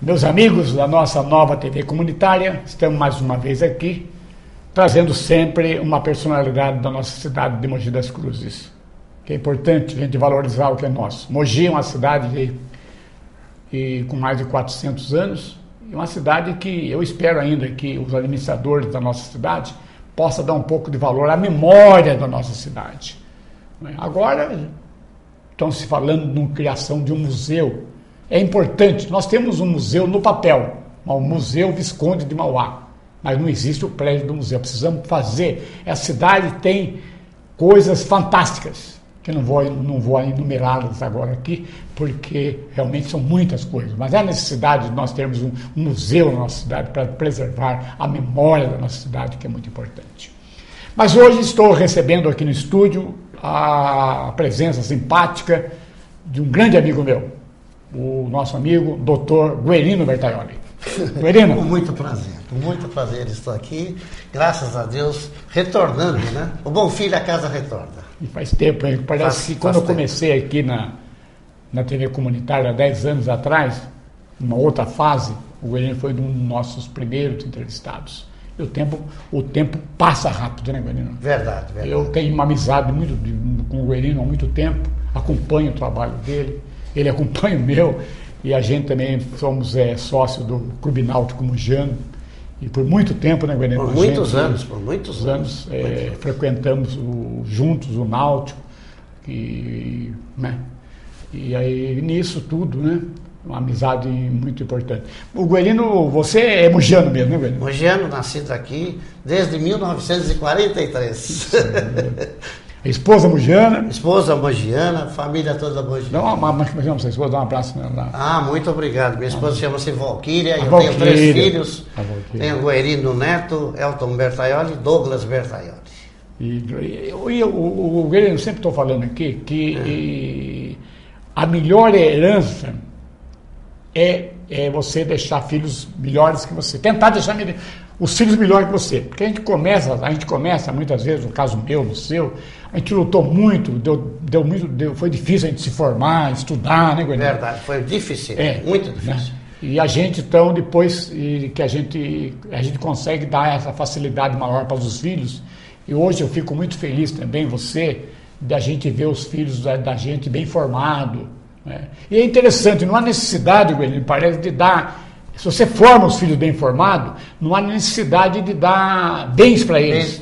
Meus amigos da nossa nova TV comunitária, estamos mais uma vez aqui, trazendo sempre uma personalidade da nossa cidade de Mogi das Cruzes, que é importante a gente valorizar o que é nosso. Mogi é uma cidade com mais de 400 anos, e uma cidade que eu espero ainda que os administradores da nossa cidade possam dar um pouco de valor à memória da nossa cidade. Agora, estão se falando de uma criação de um museu. É importante, nós temos um museu no papel, o Museu Visconde de Mauá, mas não existe o prédio do museu. Precisamos fazer. A cidade tem coisas fantásticas, que não vou enumerá-las agora aqui, porque realmente são muitas coisas. Mas é a necessidade de nós termos um museu na nossa cidade para preservar a memória da nossa cidade, que é muito importante. Mas hoje estou recebendo aqui no estúdio a presença simpática de um grande amigo meu, o nosso amigo Dr. Guerino Bertaioli. Guerino. Com muito prazer estou aqui, graças a Deus, retornando, né? O bom filho a casa retorna. E faz tempo, hein? Parece que quando eu comecei aqui na TV comunitária há 10 anos atrás, numa outra fase, o Guerino foi um dos nossos primeiros entrevistados. E o tempo passa rápido, né, Guerino? Verdade. Eu tenho uma amizade com o Guerino há muito tempo, acompanho o trabalho dele, ele acompanha o meu, e a gente também somos sócio do Clube Náutico Mogiano, e por muito tempo, né, Guerino? Por muitos anos. Frequentamos juntos o Náutico, e aí nisso tudo, né? Uma amizade muito importante. O Guerino, você é mogiano mesmo, né, Guerino? Mogiano, nascido aqui desde 1943. A esposa mogiana? Esposa mogiana, família toda mogiana. Mas chama sua esposa? Dá um abraço nela. Ah, muito obrigado. Minha esposa chama-se Valquíria, eu tenho 3 filhos. Tenho o Guerino Neto, Elton Bertaioli e Douglas Bertaioli. O Guerino, sempre estou falando aqui que a melhor herança é você deixar filhos melhores que você. Tentar deixar os filhos melhores que você. Porque a gente começa muitas vezes, no caso meu, no seu, a gente lutou muito, foi difícil a gente se formar, estudar, né, Guerino? Verdade, foi difícil, muito difícil. Né? E a gente, então, depois que a gente consegue dar essa facilidade maior para os filhos, e hoje eu fico muito feliz também, da gente ver os filhos da gente bem formados. E é interessante, não há necessidade, Guerino, parece, de dar. Se você forma os filhos bem formados, não há necessidade de dar bens para eles.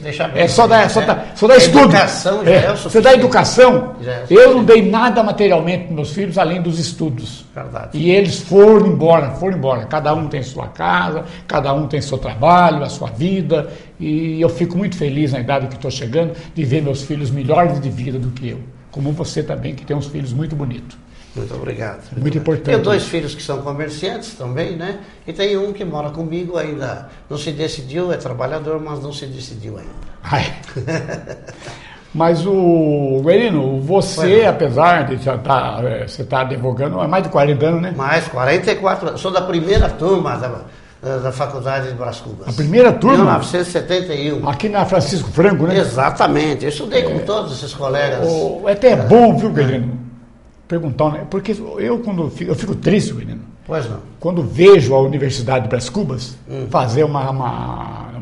Só dar estudo. Educação já é o suficiente. Você dá educação. Eu não dei nada materialmente para meus filhos além dos estudos. Verdade. E eles foram embora. Cada um tem sua casa, cada um tem seu trabalho, a sua vida. E eu fico muito feliz na idade que estou chegando de ver meus filhos melhores de vida do que eu. Como você também, que tem uns filhos muito bonitos. Muito obrigado. Muito importante. Tenho 2 filhos que são comerciantes também, né? E tem um que mora comigo ainda. Não se decidiu, é trabalhador, mas não se decidiu ainda. Mas o Guerino, você, apesar de você estar advogando, há mais de 40 anos, né? Mais 44 anos. Sou da primeira turma da Faculdade de Brás Cubas. A primeira turma? 1971. Aqui na Francisco Franco, né? Exatamente. Eu estudei com todos esses colegas. É bom, viu, Guerino? Perguntar, né? Porque eu fico triste, Guerino. Pois não. Quando vejo a Universidade de Brás Cubas fazer uma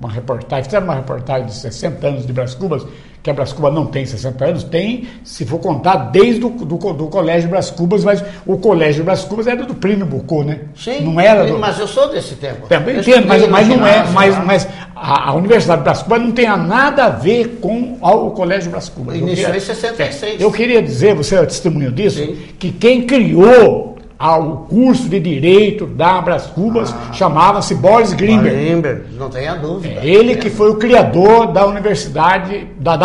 reportagem, fizeram uma reportagem de 60 anos de Brás Cubas, que a Brás Cubas não tem 60 anos, tem, se for contar, desde do Colégio Brás Cubas, mas o Colégio Brás Cubas era do Plínio Bucô, né? Sim, não era mas eu sou desse tempo. Também entendo, mas não é, mas a Universidade de Brás Cubas não tem nada a ver com o Colégio Brás Cubas. Iniciou em 66. Eu queria dizer, você é testemunho disso, que quem criou o curso de Direito da Brás Cubas chamava-se Boris Grimberg. Não tenha dúvida. Ele que foi o criador da Universidade, da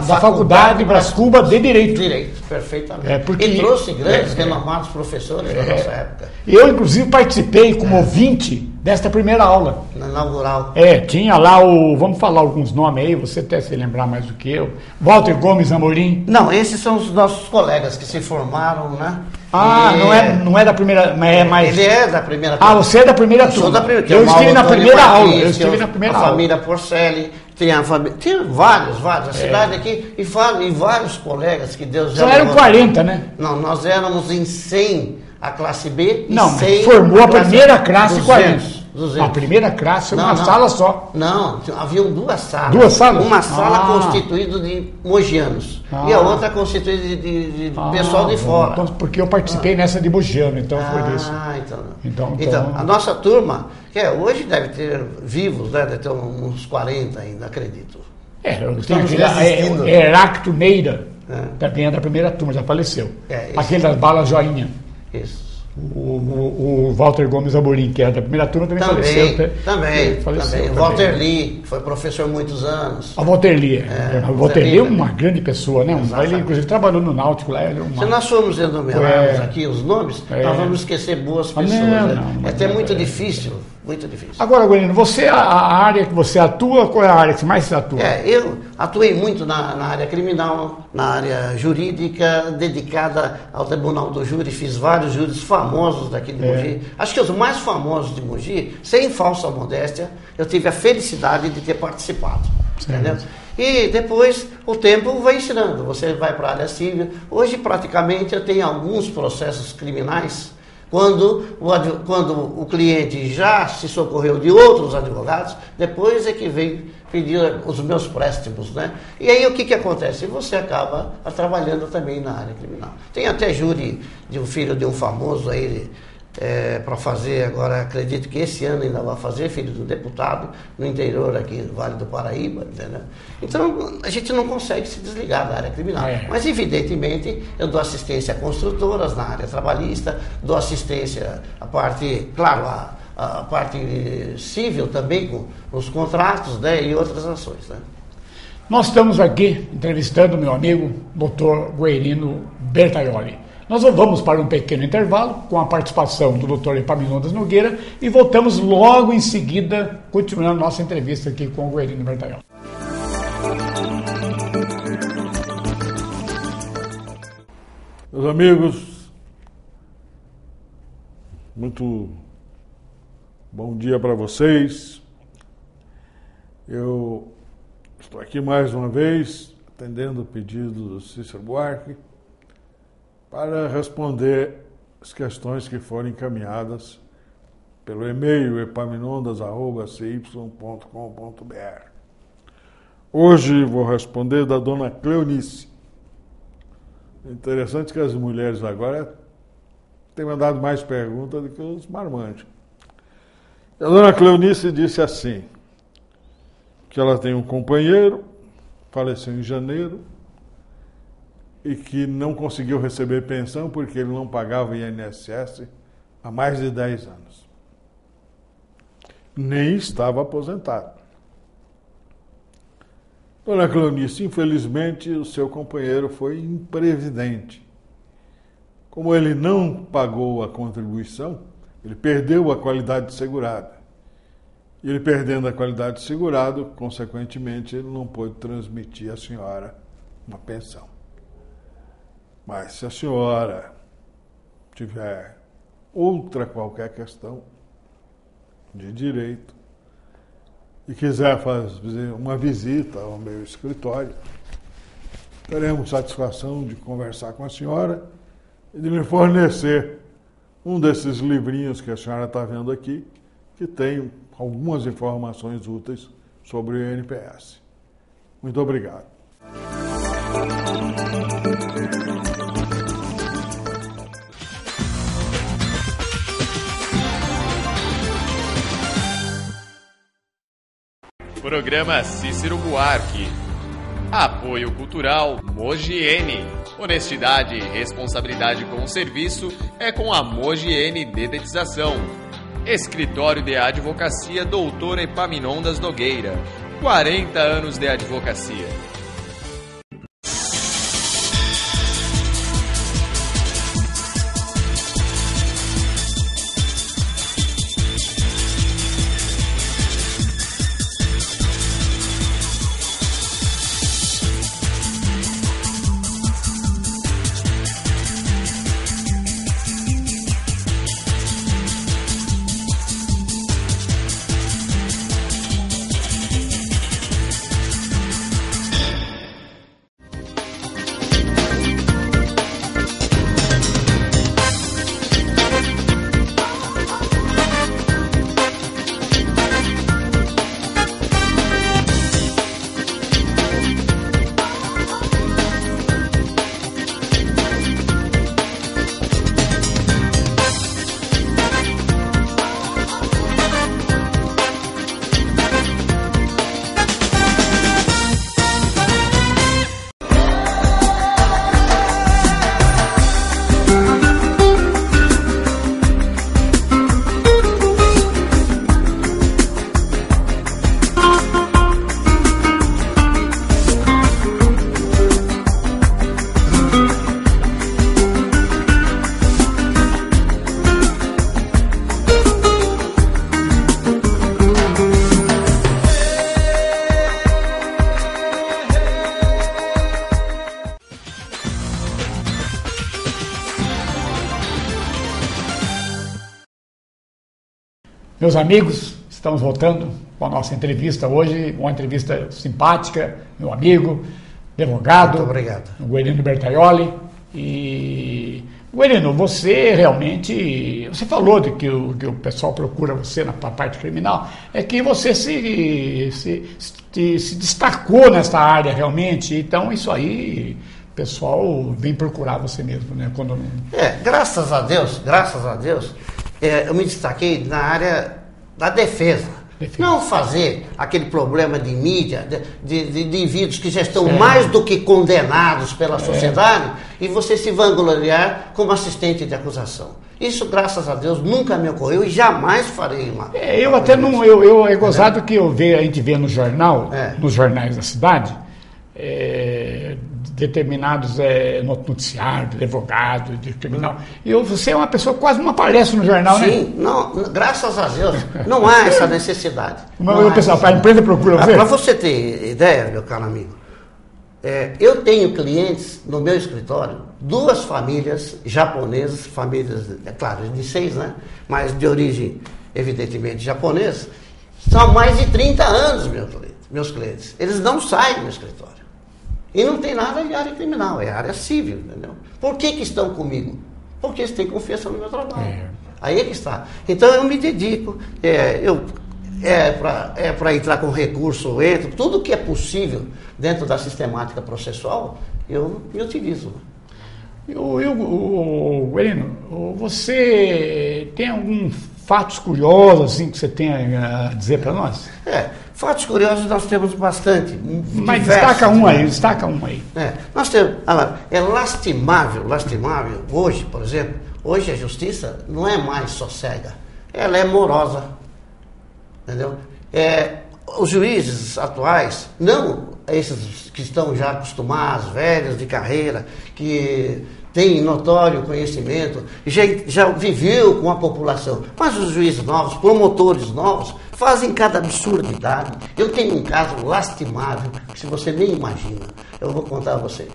Faculdade de Brás Cubas de Direito. Direito, perfeitamente. E trouxe grandes, renomados professores da nossa época. Eu, inclusive, participei como ouvinte desta primeira aula. Na inaugural. Tinha lá vamos falar alguns nomes aí, você até se lembrar mais do que eu. Walter Gomes Amorim. Não, esses são os nossos colegas que se formaram, né? Não é da primeira, mas é mais... Ele é da primeira turma. Você é da primeira turma. Eu sou da primeira. Eu estive na primeira aula. Eu estive na primeira aula. A família Porcelli, tinha vários. A cidade aqui, e vários colegas que Deus já... Só eram 40, né? Não, nós éramos em 100 a classe B e Não, 100... formou a primeira classe 200. A primeira classe, uma sala só. Não, haviam 2 salas. 2 salas? Uma sala constituída de mogianos e a outra constituída de pessoal de fora. Então, porque eu participei nessa de mogiano, então foi isso. Então, a nossa turma, que hoje deve ter vivos, né, deve ter uns 40 ainda, acredito. Eu tenho aquele Heracto Neira, também é da primeira turma, já faleceu. Aquele das balas joinha. Isso. O Walter Gomes Amorim, que era da primeira turma, também faleceu. Também. O Walter Lee, que foi professor há muitos anos. O Walter Lee. O Walter Lee é uma grande pessoa, né? Ele, inclusive, trabalhou no Náutico lá. Se nós formos enumerarmos aqui os nomes, nós vamos esquecer boas pessoas. É até muito difícil. Muito difícil. Agora, Guarino, você, a área que você atua, qual é a área que mais você atua? Eu atuei muito na área criminal, na área jurídica, dedicada ao Tribunal do Júri, fiz vários júris famosos daqui de Mogi. Acho que os mais famosos de Mogi, sem falsa modéstia, eu tive a felicidade de ter participado. Entendeu? E depois o tempo vai ensinando, você vai para a área civil. Hoje, praticamente, eu tenho alguns processos criminais. Quando o cliente já se socorreu de outros advogados, depois é que vem pedir os meus préstimos, né? E aí o que acontece? Você acaba trabalhando também na área criminal. Tem até júri de um filho de um famoso aí, para fazer agora, acredito que esse ano ainda vai fazer, filho do deputado, no interior aqui do Vale do Paraíba, entendeu? Então, a gente não consegue se desligar da área criminal. Mas, evidentemente, eu dou assistência a construtoras na área trabalhista, dou assistência à parte, claro, a parte civil também, com os contratos, né, e outras ações, né? Nós estamos aqui entrevistando meu amigo, Dr. Guerino Bertaioli. Nós vamos para um pequeno intervalo com a participação do Dr. Epaminondas Nogueira e voltamos logo em seguida, continuando nossa entrevista aqui com o Guerino Bertaioli. Meus amigos, muito bom dia para vocês. Eu estou aqui mais uma vez, atendendo o pedido do Cícero Buarque, para responder as questões que foram encaminhadas pelo e-mail epaminondas@cy.com.br. Hoje vou responder da dona Cleonice. É interessante que as mulheres agora têm mandado mais perguntas do que os marmanjos. A dona Cleonice disse assim, que ela tem um companheiro, faleceu em janeiro, e que não conseguiu receber pensão porque ele não pagava INSS há mais de 10 anos. Nem estava aposentado. Dona Cleonice, infelizmente, o seu companheiro foi imprevidente. Como ele não pagou a contribuição, ele perdeu a qualidade de segurado. E ele perdendo a qualidade de segurado, consequentemente, ele não pôde transmitir à senhora uma pensão. Mas se a senhora tiver outra qualquer questão de direito e quiser fazer uma visita ao meu escritório, teremos satisfação de conversar com a senhora e de me fornecer um desses livrinhos que a senhora está vendo aqui, que tem algumas informações úteis sobre o INPS. Muito obrigado. Programa Cícero Buarque. Apoio Cultural Mogiene. Honestidade e responsabilidade com o serviço é com a Mogiene Dedetização. Escritório de Advocacia Doutor Epaminondas Nogueira. 40 anos de advocacia. Meus amigos, estamos voltando com a nossa entrevista hoje, uma entrevista simpática, meu amigo, advogado, muito obrigado, Guerino Bertaioli. E, Guerino, você realmente, você falou de que o pessoal procura você na parte criminal, é que você se destacou nessa área realmente, então isso aí, o pessoal vem procurar você mesmo, né? Graças a Deus, eu me destaquei na área da defesa. Não fazer aquele problema de mídia, de indivíduos que já estão mais do que condenados pela sociedade e você se vangloriar como assistente de acusação. Isso, graças a Deus, nunca me ocorreu e jamais farei uma. Eu até não. É gozado que a gente vê no jornal, nos jornais da cidade, determinados noticiários, advogado, de criminal. E você é uma pessoa que quase não aparece no jornal, né? Sim, não, graças a Deus, não há essa necessidade. A empresa procura você? Para você ter ideia, meu caro amigo, eu tenho clientes no meu escritório, 2 famílias japonesas, famílias, claro, de 6, né? Mas de origem, evidentemente, japonesa, são há mais de 30 anos meus clientes. Eles não saem do meu escritório. E não tem nada de área criminal, é área civil, entendeu? Por que estão comigo? Porque eles têm confiança no meu trabalho. Aí é que está. Então eu me dedico, para entrar com recurso, eu entro, tudo que é possível dentro da sistemática processual, eu me utilizo. Guerino, você tem algum fatos curiosos assim, que você tem a dizer para nós? Fatos curiosos nós temos bastante. Mas destaca um aí. Nós temos, é lastimável, hoje, por exemplo, hoje a justiça não é mais só cega, ela é morosa, entendeu? Os juízes atuais, não esses que estão já acostumados, velhos de carreira, que têm notório conhecimento, já viveu com a população, mas os juízes novos, promotores novos, fazem cada absurdidade. Eu tenho um caso lastimável, que se você nem imagina, eu vou contar a você.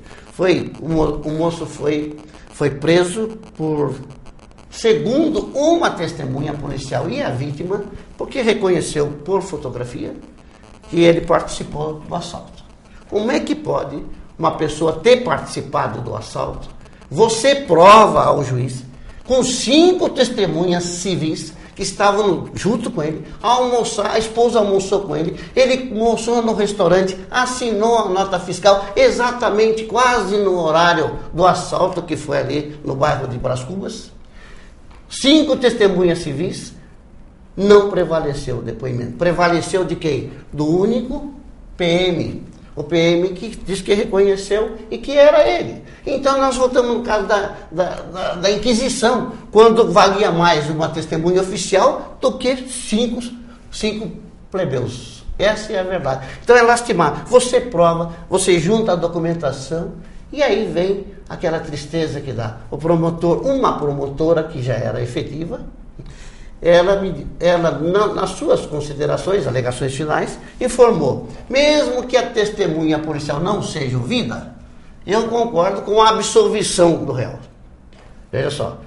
O moço foi preso segundo uma testemunha policial e a vítima, porque reconheceu por fotografia que ele participou do assalto. Como é que pode uma pessoa ter participado do assalto? Você prova ao juiz, com 5 testemunhas civis que estavam junto com ele, a esposa almoçou com ele almoçou no restaurante, assinou a nota fiscal exatamente quase no horário do assalto que foi ali no bairro de Brás Cubas. 5 testemunhas civis, não prevaleceu o depoimento. Prevaleceu de quem? Do único PM. O PM que diz que reconheceu e que era ele. Então nós voltamos no caso da Inquisição, quando valia mais uma testemunha oficial do que 5 plebeus. Essa é a verdade. Então é lastimar. Você prova, você junta a documentação e aí vem aquela tristeza que dá. Uma promotora que já era efetiva, ela nas suas considerações, alegações finais, informou, mesmo que a testemunha policial não seja ouvida, eu concordo com a absolvição do réu. Veja só.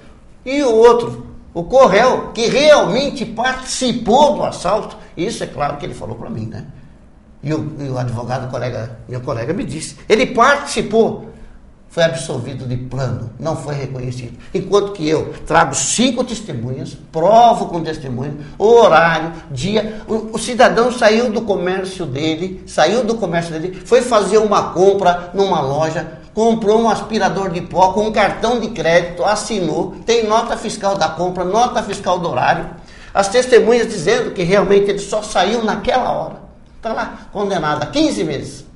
E o outro, o corréu, que realmente participou do assalto, isso é claro que ele falou para mim, né? E o advogado, meu colega me disse, ele participou, foi absolvido de plano, não foi reconhecido. Enquanto que eu trago 5 testemunhas, provo com testemunhas, o horário, dia. O cidadão saiu do comércio dele, foi fazer uma compra numa loja, comprou um aspirador de pó com um cartão de crédito, assinou, tem nota fiscal da compra, nota fiscal do horário. As testemunhas dizendo que realmente ele só saiu naquela hora. Está lá, condenado a 15 meses.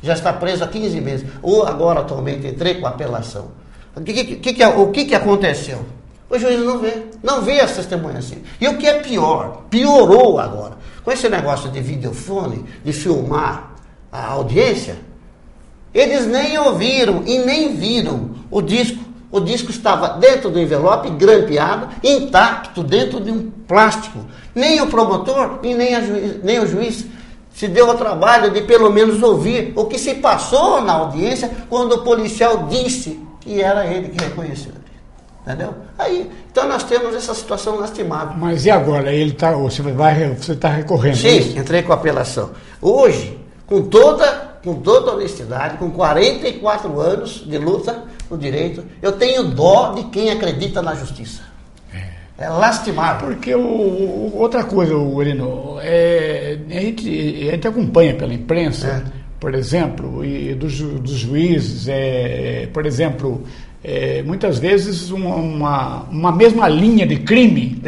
Já está preso há 15 meses. Ou agora, atualmente, entrei com apelação. O que aconteceu? O juiz não vê as testemunhas assim. E o que é pior, piorou agora. Com esse negócio de videofone, de filmar a audiência, eles nem ouviram e nem viram o disco. O disco estava dentro do envelope, grampeado, intacto, dentro de um plástico. Nem o promotor e nem o juiz se deu ao trabalho de pelo menos ouvir o que se passou na audiência quando o policial disse que era ele que reconheceu. Entendeu? Aí, então nós temos essa situação lastimável. Mas e agora? Você está recorrendo? Sim, entrei com apelação. Hoje, com toda honestidade, com 44 anos de luta no direito, eu tenho dó de quem acredita na justiça. É lastimável. Porque outra coisa, Urino, a gente acompanha pela imprensa, por exemplo, e dos juízes, por exemplo, muitas vezes uma mesma linha de crime,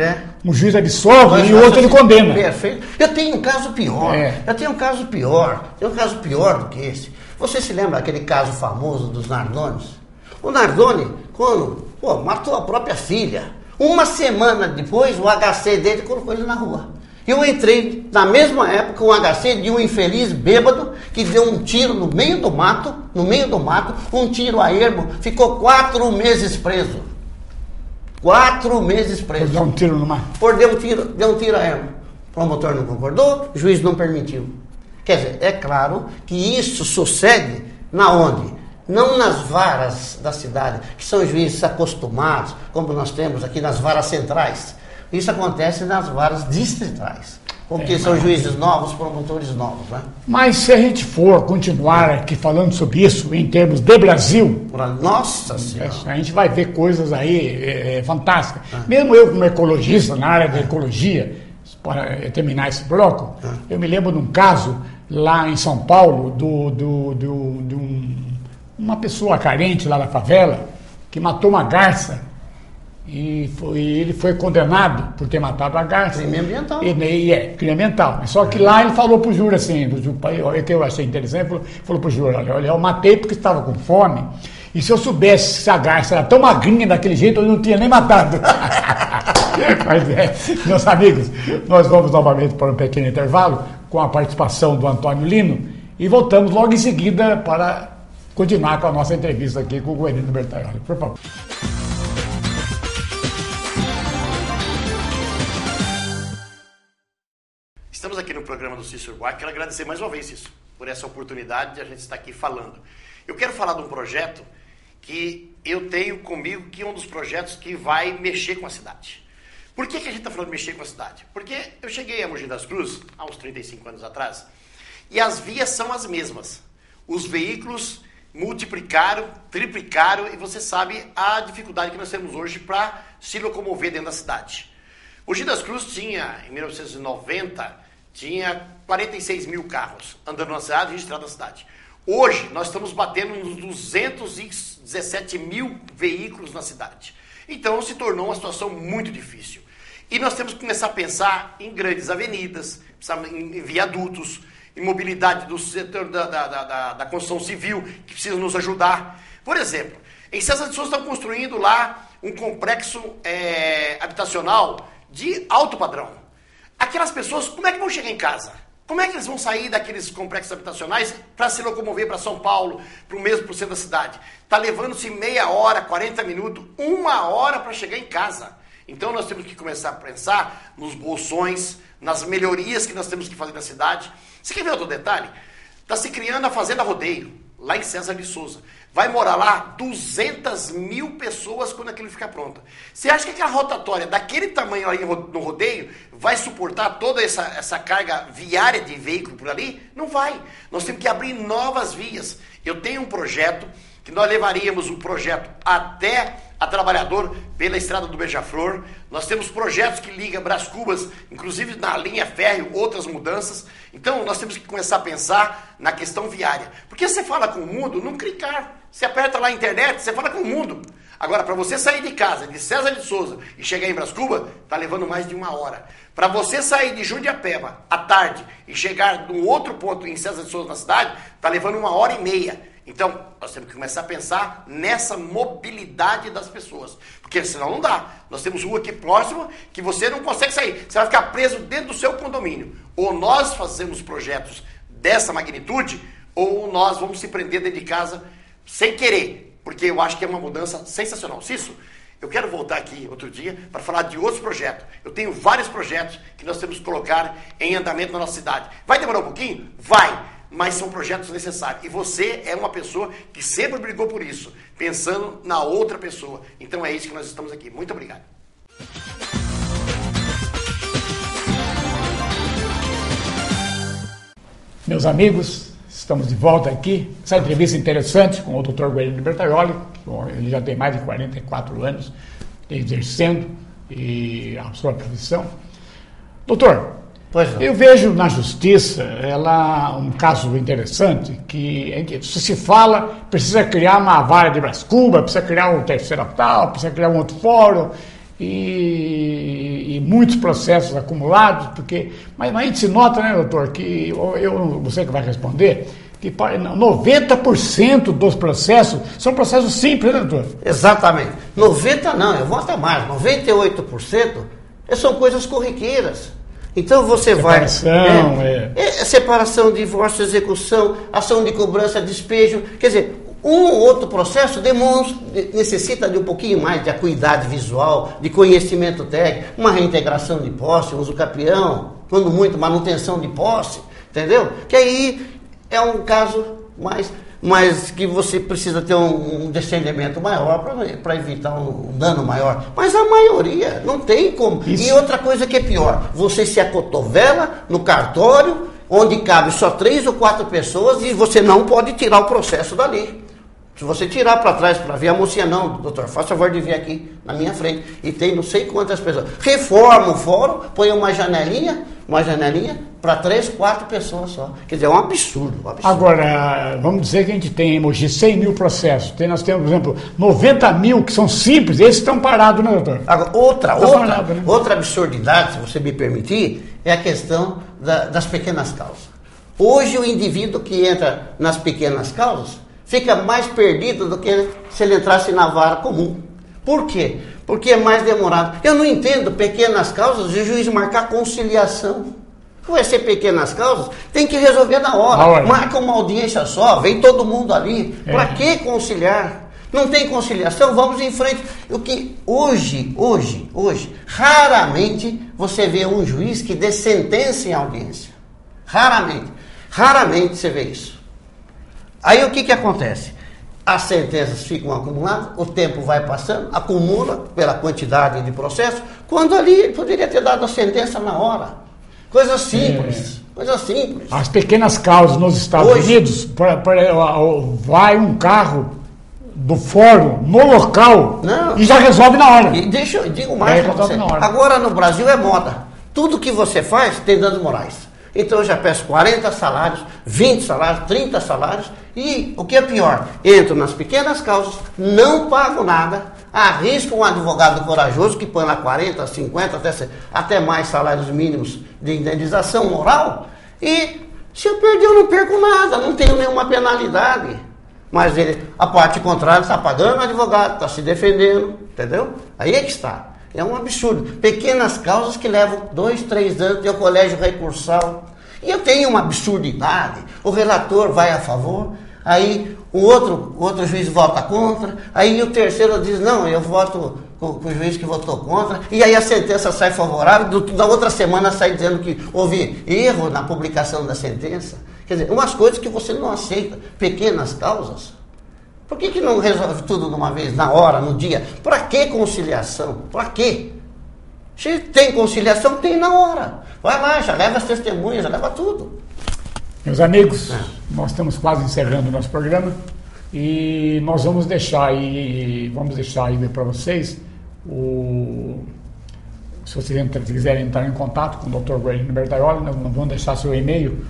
um juiz absolve e o outro ele condena. Perfeito. Eu tenho um caso pior. Tenho um caso pior do que esse. Você se lembra daquele caso famoso dos Nardones? O Nardone, quando matou a própria filha, uma semana depois o HC dele colocou ele na rua. Eu entrei na mesma época um HC de um infeliz bêbado que deu um tiro no meio do mato, um tiro a ermo, ficou 4 meses preso. 4 meses preso. Por dar um tiro no mato? Deu um tiro a ermo. O promotor não concordou, o juiz não permitiu. Quer dizer, é claro que isso sucede na onde? Não nas varas da cidade, que são juízes acostumados, como nós temos aqui nas varas centrais. Isso acontece nas varas distritais, porque são juízes novos, promotores novos, né? Mas se a gente for continuar aqui falando sobre isso em termos de Brasil, nossa Senhora, a gente vai ver coisas aí fantásticas. Mesmo eu como ecologista, na área da ecologia, para terminar esse bloco, eu me lembro de um caso lá em São Paulo, de uma pessoa carente lá na favela, que matou uma garça, e ele foi condenado por ter matado a garça. Crime ambiental. Crime ambiental. Só que lá ele falou pro júri assim, que eu achei interessante, falou pro júri, olha, eu matei porque estava com fome, e se eu soubesse se a garça era tão magrinha daquele jeito, eu não tinha nem matado. Mas meus amigos, nós vamos novamente para um pequeno intervalo, com a participação do Antônio Lino, e voltamos logo em seguida para continuar com a nossa entrevista aqui com o Guerino Bertaioli. Por favor. Estamos aqui no programa do Cícero Buarque. Quero agradecer mais uma vez, Cícero, por essa oportunidade de a gente estar aqui falando. Eu quero falar de um projeto que eu tenho comigo, que é um dos projetos que vai mexer com a cidade. Por que a gente está falando de mexer com a cidade? Porque eu cheguei a Mogi das Cruzes, há uns 35 anos atrás, e as vias são as mesmas. Os veículos multiplicaram, triplicaram, e você sabe a dificuldade que nós temos hoje para se locomover dentro da cidade. Mogi das Cruzes tinha, em 1990, tinha 46 mil carros andando na cidade e registrados na cidade. Hoje, nós estamos batendo nos 217 mil veículos na cidade. Então, se tornou uma situação muito difícil. E nós temos que começar a pensar em grandes avenidas, em viadutos, em mobilidade do setor da construção civil, que precisa nos ajudar. Por exemplo, em César de Souza estão construindo lá um complexo habitacional de alto padrão. Aquelas pessoas, como é que vão chegar em casa? Como é que eles vão sair daqueles complexos habitacionais para se locomover para São Paulo, para o mesmo centro da cidade? Está levando-se meia hora, 40 minutos, 1 hora para chegar em casa. Então nós temos que começar a pensar nos bolsões, nas melhorias que nós temos que fazer na cidade. Você quer ver outro detalhe? Está se criando a Fazenda Rodeio, lá em César de Souza. Vai morar lá 200 mil pessoas quando aquilo ficar pronto. Você acha que aquela rotatória daquele tamanho aí no rodeio vai suportar toda essa carga viária de veículo por ali? Não vai. Nós temos que abrir novas vias. Eu tenho um projeto que nós levaríamos o projeto até a Trabalhador pela Estrada do Beija-Flor. Nós temos projetos que ligam Brás Cubas, inclusive na linha férrea, outras mudanças. Então, nós temos que começar a pensar na questão viária. Porque você fala com o mundo num clicar. Você aperta lá a internet, você fala com o mundo. Agora, para você sair de casa, de César de Souza, e chegar em Brás Cubas, está levando mais de 1 hora. Para você sair de Jundiapeba à tarde e chegar num outro ponto em César de Souza na cidade, está levando 1h30. Então, nós temos que começar a pensar nessa mobilidade das pessoas. Porque senão não dá. Nós temos rua aqui próxima que você não consegue sair. Você vai ficar preso dentro do seu condomínio. Ou nós fazemos projetos dessa magnitude, ou nós vamos se prender dentro de casa sem querer. Porque eu acho que é uma mudança sensacional. Cícero, eu quero voltar aqui outro dia para falar de outros projetos. Eu tenho vários projetos que nós temos que colocar em andamento na nossa cidade. Vai demorar um pouquinho? Vai. mas são projetos necessários. E você é uma pessoa que sempre brigou por isso, pensando na outra pessoa. Então é isso que nós estamos aqui. Muito obrigado. Meus amigos, estamos de volta aqui. Essa entrevista interessante com o Dr. Guerino Bertaioli. Ele já tem mais de 44 anos exercendo a sua profissão. Doutor, eu vejo na justiça um caso interessante que se fala, precisa criar uma vara de Brás Cubas, precisa criar um terceiro tal, precisa criar um outro fórum e muitos processos acumulados, mas a gente se nota, né, doutor, que você que vai responder, que 90% dos processos são processos simples, né, doutor? Exatamente. 90% não, eu vou até mais, 98% são coisas corriqueiras. Então você separação, separação, divórcio, execução, ação de cobrança, despejo. Quer dizer, um ou outro processo necessita de um pouquinho mais de acuidade visual, de conhecimento técnico, uma reintegração de posse, uso capião, quando muito, manutenção de posse, entendeu? Que aí é um caso mais que você precisa ter um discernimento maior para evitar um dano maior. Mas a maioria não tem como. Isso. E outra coisa que é pior, você se acotovela no cartório, onde cabe só 3 ou 4 pessoas e você não pode tirar o processo dali. Se você tirar para trás para ver a mocinha, não, doutor, faça favor de vir aqui na minha frente. E tem não sei quantas pessoas. Reforma o fórum, põe uma janelinha para 3, 4 pessoas só. Quer dizer, é um absurdo. Agora, vamos dizer que a gente tem em Mogi 100 mil processos. Nós temos, por exemplo, 90 mil que são simples, esses estão parados, né, doutor? Agora, outra absurdidade, se você me permitir, é a questão das pequenas causas. Hoje o indivíduo que entra nas pequenas causas fica mais perdido do que se ele entrasse na vara comum. Por quê? Porque é mais demorado. Eu não entendo pequenas causas de o juiz marcar conciliação. Vai ser pequenas causas, tem que resolver na hora. Marca uma audiência só, vem todo mundo ali. Para que conciliar? Não tem conciliação, vamos em frente. O que hoje, raramente você vê um juiz que dê sentença em audiência. Raramente você vê isso. Aí o que acontece? As sentenças ficam acumuladas, o tempo vai passando, acumula pela quantidade de processos, quando ali ele poderia ter dado a sentença na hora. Coisa simples. As pequenas causas nos Estados Unidos, vai um carro do fórum no local e já resolve na hora. E digo mais para você. Agora no Brasil é moda. Tudo que você faz tem danos morais. Então eu já peço 40 salários, 20 salários, 30 salários e, o que é pior, entro nas pequenas causas, não pago nada, arrisco um advogado corajoso que põe lá 40, 50, até mais salários mínimos de indenização moral e se eu perder eu não perco nada, não tenho nenhuma penalidade. Mas a parte contrária está pagando o advogado, está se defendendo, entendeu? Aí é que está. É um absurdo. Pequenas causas que levam 2, 3 anos, tem o colégio recursal. E eu tenho uma absurdidade. O relator vai a favor, aí o outro juiz vota contra, aí o terceiro diz, não, eu voto com o juiz que votou contra, e aí a sentença sai favorável, da outra semana sai dizendo que houve erro na publicação da sentença. Quer dizer, umas coisas que você não aceita. Pequenas causas. Por que não resolve tudo de uma vez, na hora, no dia? Para que conciliação? Para quê? Se tem conciliação, tem na hora. Vai lá, já leva as testemunhas, já leva tudo. Meus amigos, nós estamos quase encerrando o nosso programa e nós vamos deixar aí para vocês se vocês quiserem entrar em contato com o Dr. Guerino Bertaioli, nós vamos deixar seu e-mail.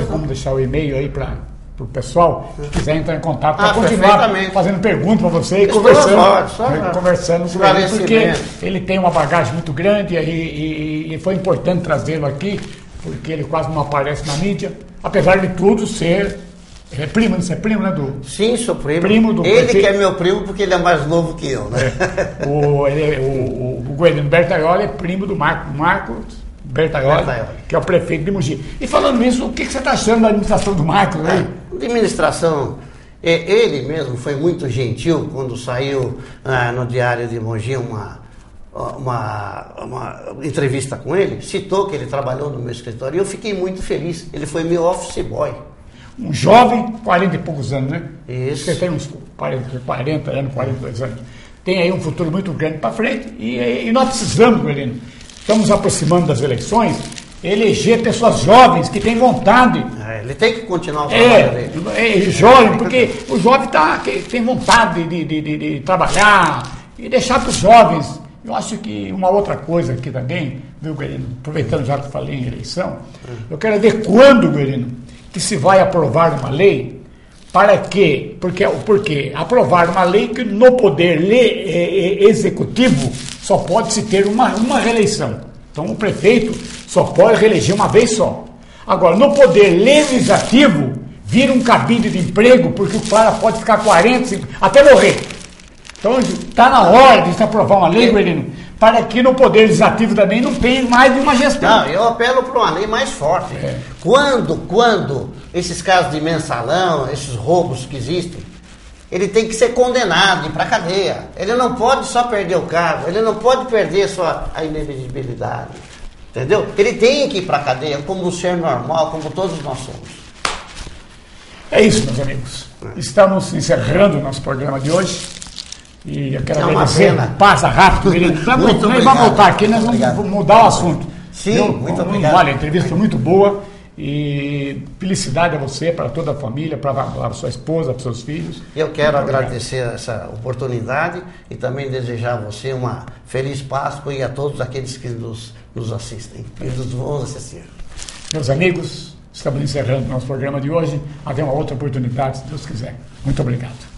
Vamos deixar o e-mail aí para o pessoal que quiser entrar em contato para continuar fazendo perguntas para você e conversando com ele, porque ele tem uma bagagem muito grande e foi importante trazê-lo aqui, porque ele quase não aparece na mídia, apesar de tudo ser primo, você é primo, né, Sim, sou primo. Primo do ele que é meu primo porque ele é mais novo que eu, né? O Guerino Bertaioli é primo do Marcos Bertaioli, que é o prefeito de Mogi. E falando nisso, o que você está achando da administração do Marcos aí? A administração, ele mesmo foi muito gentil quando saiu no Diário de Mogi uma entrevista com ele, citou que ele trabalhou no meu escritório e eu fiquei muito feliz. Ele foi meu office boy. um jovem, 40 e poucos anos, né? Isso. Você tem uns 40 anos, 42 anos. Tem aí um futuro muito grande para frente e nós precisamos, Guerino, estamos aproximando das eleições, eleger pessoas jovens que têm vontade. Ele tem que continuar o trabalho dele. Jovem, porque o jovem tem vontade de trabalhar e deixar para os jovens. Eu acho que uma outra coisa aqui também, viu, Guerino, aproveitando já que eu falei em eleição, eu quero ver quando, Guerino, que se vai aprovar uma lei, para quê? Porque aprovar uma lei que no poder executivo só pode se ter uma reeleição. Então o prefeito só pode reeleger uma vez só. Agora, no poder legislativo, vira um cabide de emprego, porque o cara pode ficar 40, 50, até morrer. Então está na hora de se aprovar uma lei, Guerino, para que no poder legislativo também não tenha mais de uma gestão. Não, eu apelo para uma lei mais forte. Quando esses casos de mensalão, esses roubos que existem, ele tem que ser condenado, ir para a cadeia. Ele não pode só perder o cargo, ele não pode perder só a inelegibilidade. Entendeu? Ele tem que ir para a cadeia como um ser normal, como todos nós somos. É isso, meus amigos. Estamos encerrando o nosso programa de hoje. E eu quero agradecer. Passa rápido, Guerino. Vamos voltar aqui, nós vamos mudar o assunto. Sim, muito obrigado. Olha, a entrevista foi muito boa. E felicidade a você, para toda a família, para a sua esposa, para os seus filhos. Eu quero agradecer essa oportunidade e também desejar a você uma feliz Páscoa e a todos aqueles que nos assistem e nos vão assistir. Meus amigos, estamos encerrando nosso programa de hoje. Até uma outra oportunidade, se Deus quiser. Muito obrigado.